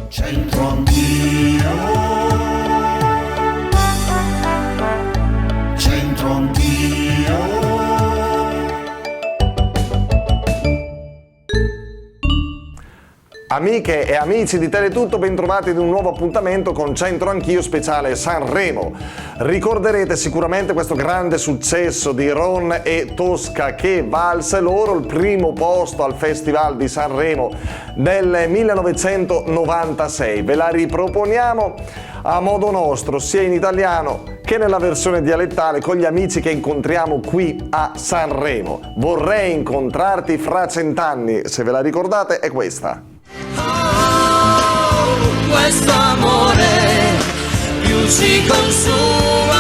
C'entro anch'io, c'entro anch'io. Amiche e amici di Teletutto, bentrovati ad un nuovo appuntamento con C'entro Anch'io speciale Sanremo. Ricorderete sicuramente questo grande successo di Ron e Tosca che valse loro il primo posto al Festival di Sanremo nel 1996. Ve la riproponiamo a modo nostro, sia in italiano che nella versione dialettale, con gli amici che incontriamo qui a Sanremo. Vorrei incontrarti fra 100 anni, se ve la ricordate, è questa. Questo amore più si consuma,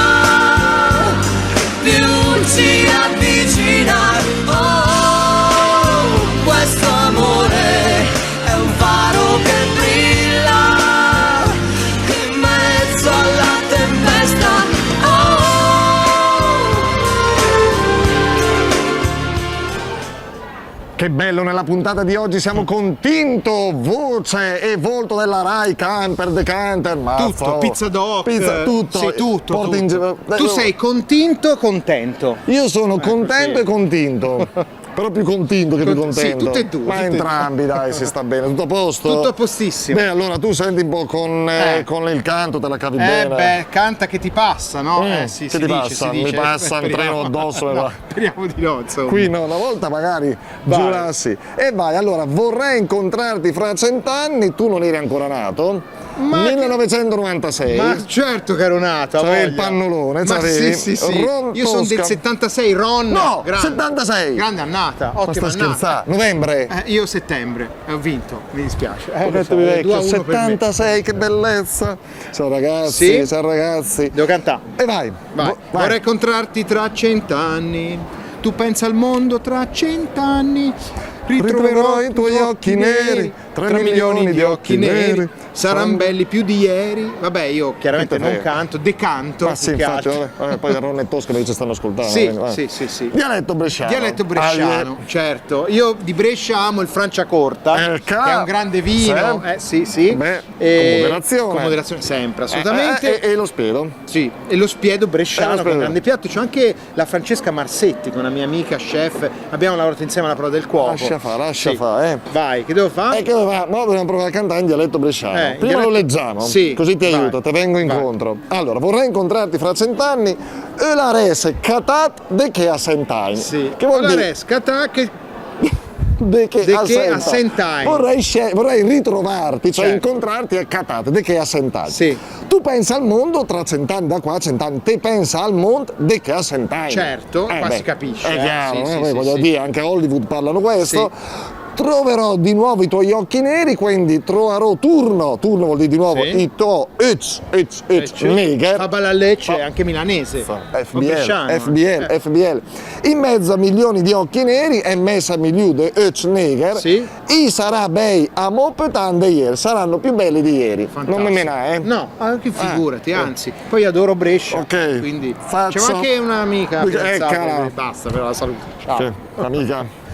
più ci avvicina. Oh, questo amore è un faro che brilla in mezzo alla tempesta. Che bello, nella puntata di oggi siamo con Tinto, voce e volto della Rai, Camper, The Canter, tutto, Pizza Doc, pizza, tutto. sì, tutto. Porti in... Tu sei continto o contento? Io sono contento sì. e continto. Però più continto che più contento. Sì, tutte e due. Ma entrambi, dai, si sta bene. Tutto a posto? Tutto a postissimo. Beh, allora tu senti un po' con il canto, te la cavi bene. Beh, canta che ti passa, no? Sì, che si ti dice, passa? si dice. Mi passa un treno addosso. No, speriamo di no, insomma. Qui no, una volta magari giurassi. E vai, allora, vorrei incontrarti fra 100 anni, tu non eri ancora nato? Ma 1996. Ma certo che ero nato. C'avevi il pannolone, ma c'avevi sì. Ron Io sono del Tosca. 76, Ron. No, grande, 76. Grande annata, Ma ottima sta annata. scherzando? Novembre? Io settembre, ho vinto, mi dispiace. Pochettimi vecchio, 76, che bellezza. Ciao ragazzi, Sì? ciao ragazzi. Devo cantare. E vai. Vai. Vorrei incontrarti tra 100 anni. Tu pensa al mondo tra 100 anni. Ritroverò i tuoi occhi neri, 3 milioni di occhi neri. Saranno belli più di ieri. Vabbè, io chiaramente non canto, decanto. Ma sì, più che infatti, altro. vabbè, poi Ron e Tosca che ci stanno ascoltando. Sì, vai. sì. Dialetto bresciano. Dialetto bresciano, certo. Io di Brescia amo il Franciacorta, che è un grande vino. Sì. Beh, con moderazione sempre, assolutamente. E lo spiedo. Sì, e lo spiedo bresciano, lo che è un spiedo. grande piatto. C'è anche la Francesca Marsetti, che è una mia amica chef. Abbiamo lavorato insieme alla prova del cuoco. Lascia fare. Vai, che devo fare? Che ma dobbiamo provare a cantare in dialetto bresciano. Prima lo leggiamo, sì, così ti vai. aiuto, te vengo incontro. Allora, vorrei incontrarti fra 100 anni e la rese catat de che a 100 anni. Sì. Che vuol la dire? res catat De che a 100 anni. Vorrei ritrovarti, cioè Certo. incontrarti a catat de che a 100 anni. Sì. Tu pensa al mondo tra 100 anni, da qua a 100 anni, te pensa al mondo de che a 100 anni. Certo, qua si capisce. È chiaro, Sì, poi sì, voglio sì. dire, anche a Hollywood parlano questo. Sì. Troverò di nuovo i tuoi occhi neri, quindi troverò turno vuol dire di nuovo Sì. i tuoi neger. Fa balla a Lecce, è anche milanese. FBL. In mezzo a milioni di occhi neri e messa milioni di neger, Sì. i sarà bei a mopetan di ieri, saranno più belli di ieri. Fantastico. Non me menai, No, anche figurati, anzi. Poi adoro Brescia. Ok. Quindi Faccio- c'è anche un'amica fidanzata, cara. basta per la salute. Ciao. Sì, amica.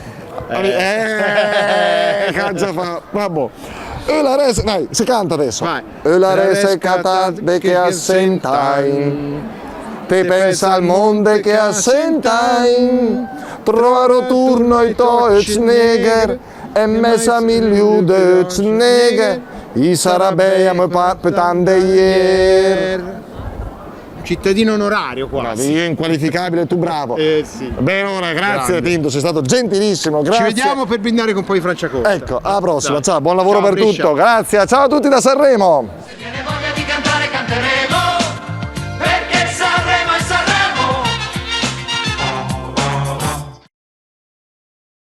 Cazzo fa. Vabbè. E la resa, dai, si canta adesso. Vai. E la resa è catate che assentai. Te pensa al mondo che assentai. Troverò turno i tuoi neger e messa milioni di neger. I sarà bene per tante ieri. Cittadino onorario quasi. Io inqualificabile, tu bravo. Sì. Bene, ora, grazie Grande. Tinto, sei stato gentilissimo, grazie. Ci vediamo per brindare con un po' di Franciacorta. Ecco, alla prossima, Dai. ciao, buon lavoro Ciao, per Brescia. tutto, grazie, ciao a tutti da Sanremo.